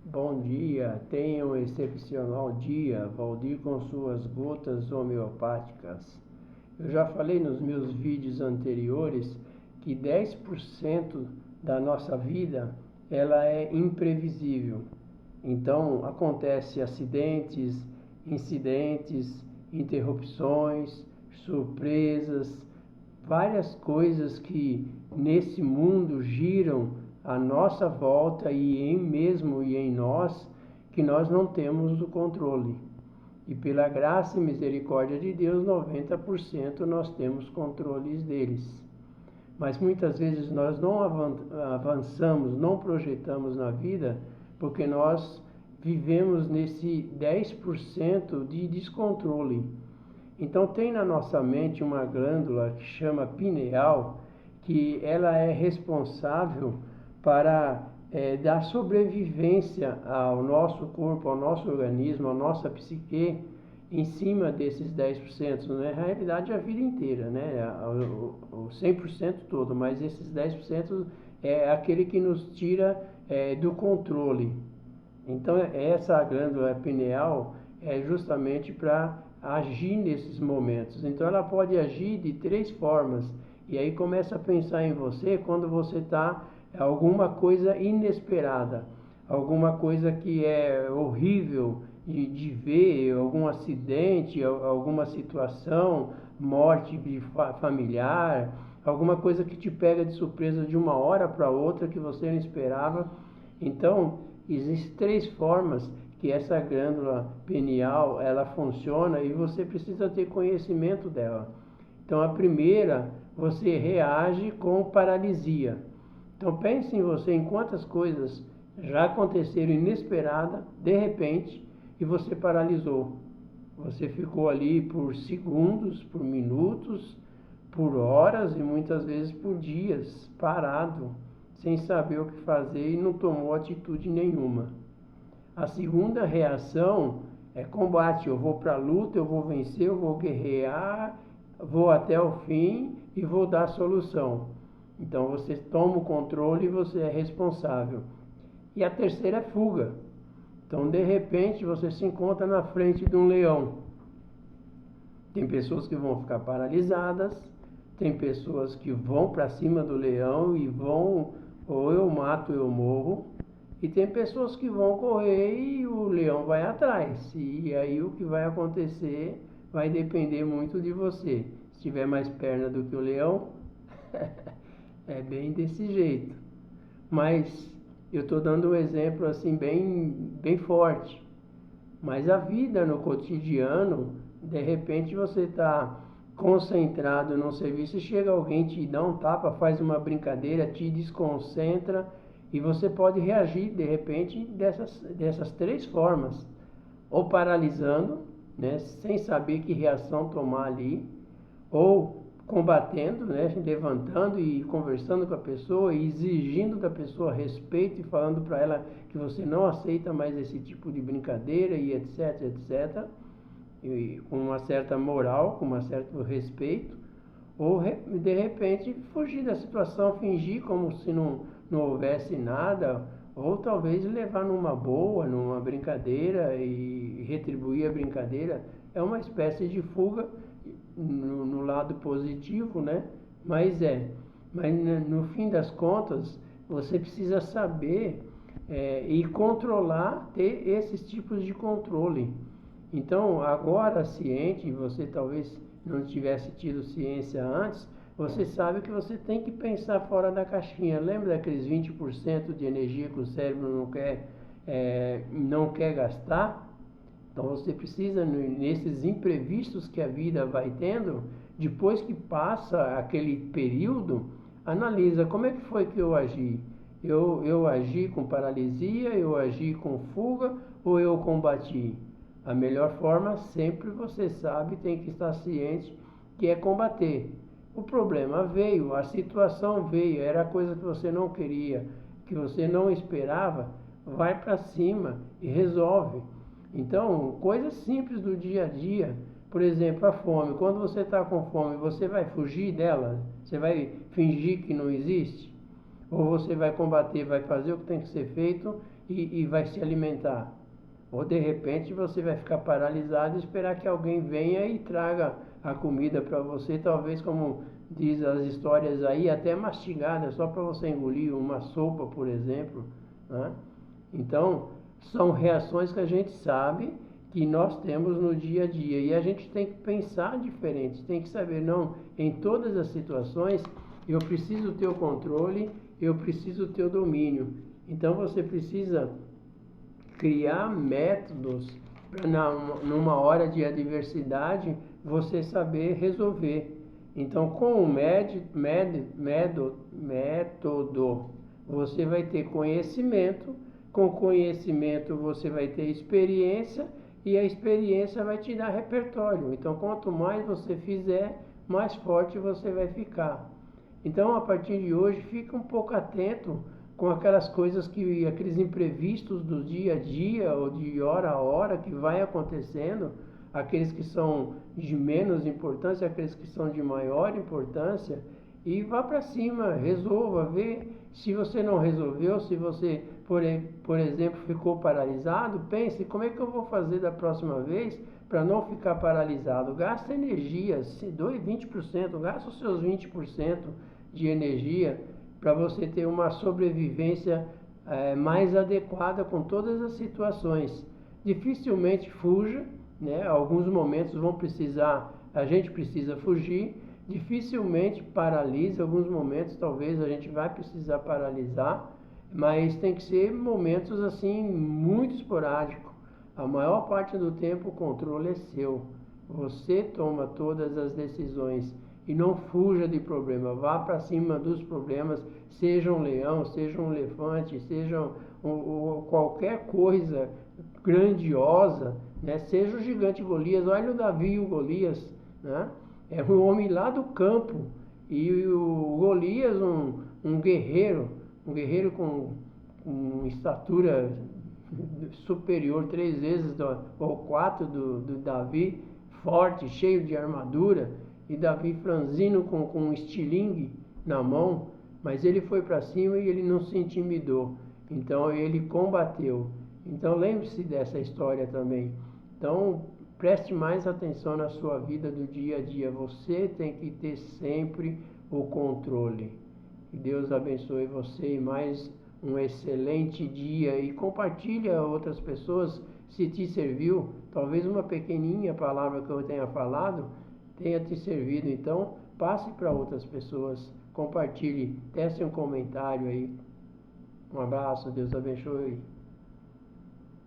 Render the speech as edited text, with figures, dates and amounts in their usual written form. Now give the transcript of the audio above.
Bom dia, tenha um excepcional dia, Valdir com suas gotas homeopáticas. Eu já falei nos meus vídeos anteriores que 10% da nossa vida ela é imprevisível. Então acontece acidentes, incidentes, interrupções, surpresas, várias coisas que nesse mundo giram à nossa volta e em nós, que nós não temos o controle. E pela graça e misericórdia de Deus, 90% nós temos controles deles. Mas muitas vezes nós não avançamos, não projetamos na vida, porque nós vivemos nesse 10% de descontrole. Então tem na nossa mente uma glândula que chama pineal, que ela é responsável para dar sobrevivência ao nosso corpo, ao nosso organismo, à nossa psique, em cima desses 10%, na realidade a vida inteira, né? O 100% todo, mas esses 10% é aquele que nos tira do controle. Então essa glândula pineal é justamente para agir nesses momentos. Então ela pode agir de 3 formas. E aí começa a pensar em você quando você está alguma coisa inesperada, alguma coisa que é horrível de ver, algum acidente, alguma situação, morte de familiar, alguma coisa que te pega de surpresa de uma hora para outra que você não esperava. Então, existem 3 formas que essa glândula pineal ela funciona e você precisa ter conhecimento dela. Então, a primeira, você reage com paralisia. Então, pense em você em quantas coisas já aconteceram inesperada, de repente, e você paralisou. Você ficou ali por segundos, por minutos, por horas e muitas vezes por dias, parado, sem saber o que fazer e não tomou atitude nenhuma. A segunda reação é combate. Eu vou para a luta, eu vou vencer, eu vou guerrear, vou até o fim e vou dar a solução. Então você toma o controle e você é responsável. E a terceira é fuga. Então de repente você se encontra na frente de um leão. Tem pessoas que vão ficar paralisadas, tem pessoas que vão para cima do leão e vão, ou eu mato ou eu morro. E tem pessoas que vão correr e o leão vai atrás. E aí o que vai acontecer vai depender muito de você. Se tiver mais perna do que o leão, é bem desse jeito. Mas eu estou dando um exemplo assim bem forte. Mas a vida no cotidiano, de repente você está concentrado no serviço e chega alguém, te dá um tapa, faz uma brincadeira, te desconcentra. E você pode reagir, de repente, dessas 3 formas. Ou paralisando, né, sem saber que reação tomar ali. Ou combatendo, né, levantando e conversando com a pessoa, e exigindo da pessoa respeito e falando para ela que você não aceita mais esse tipo de brincadeira e etc, etc. E com uma certa moral, com um certo respeito. Ou de repente fugir da situação, fingir como se não houvesse nada, ou talvez levar numa boa, numa brincadeira e retribuir a brincadeira. É uma espécie de fuga no lado positivo, né? Mas no fim das contas, você precisa saber e controlar, ter esses tipos de controle. Então, agora ciente, você talvez não tivesse tido ciência antes, você sabe que você tem que pensar fora da caixinha. Lembra daqueles 20% de energia que o cérebro não quer gastar? Então você precisa, nesses imprevistos que a vida vai tendo, depois que passa aquele período, analisa como é que foi que eu agi. Eu agi com paralisia, eu agi com fuga ou eu combati? A melhor forma, sempre você sabe, tem que estar ciente, que é combater. O problema veio, a situação veio, era coisa que você não queria, que você não esperava, vai para cima e resolve. Então, coisas simples do dia a dia, por exemplo, a fome. Quando você está com fome, você vai fugir dela? Você vai fingir que não existe? Ou você vai combater, vai fazer o que tem que ser feito e vai se alimentar. Ou de repente você vai ficar paralisado e esperar que alguém venha e traga a comida para você, talvez como diz as histórias aí, até mastigada, só para você engolir uma sopa, por exemplo, né? Então, são reações que a gente sabe que nós temos no dia a dia e a gente tem que pensar diferente, tem que saber, não, em todas as situações eu preciso ter o controle, eu preciso ter o domínio. Então você precisa criar métodos para numa hora de adversidade você saber resolver. Então, com o método, você vai ter conhecimento, com conhecimento você vai ter experiência e a experiência vai te dar repertório. Então, quanto mais você fizer, mais forte você vai ficar. Então, a partir de hoje, fica um pouco atento com aquelas coisas aqueles imprevistos do dia a dia ou de hora a hora que vai acontecendo, aqueles que são de menos importância, aqueles que são de maior importância, e vá para cima, resolva, vê. Se você não resolveu, se você, por exemplo, ficou paralisado, pense, como é que eu vou fazer da próxima vez para não ficar paralisado? Gasta energia, se doe 20%, gasta os seus 20% de energia para você ter uma sobrevivência mais adequada com todas as situações. Dificilmente fuja, né? Alguns momentos a gente precisa fugir, dificilmente paralise, alguns momentos talvez a gente vai precisar paralisar, mas tem que ser momentos assim muito esporádicos. A maior parte do tempo o controle é seu. Você toma todas as decisões e não fuja de problema, vá para cima dos problemas, seja um leão, seja um elefante, seja qualquer coisa grandiosa, né? Seja o gigante Golias, olha o Davi e o Golias, né? É um homem lá do campo e o Golias um guerreiro com estatura superior 3 vezes ou 4 do Davi, forte, cheio de armadura, e Davi franzino com um estilingue na mão, mas ele foi para cima e ele não se intimidou. Então ele combateu. Então lembre-se dessa história também. Então preste mais atenção na sua vida do dia a dia. Você tem que ter sempre o controle. Que Deus abençoe você e mais um excelente dia e compartilhe a outras pessoas se te serviu. Talvez uma pequenininha palavra que eu tenha falado tenha te servido. Então passe para outras pessoas, compartilhe, teste um comentário aí. Um abraço, Deus abençoe.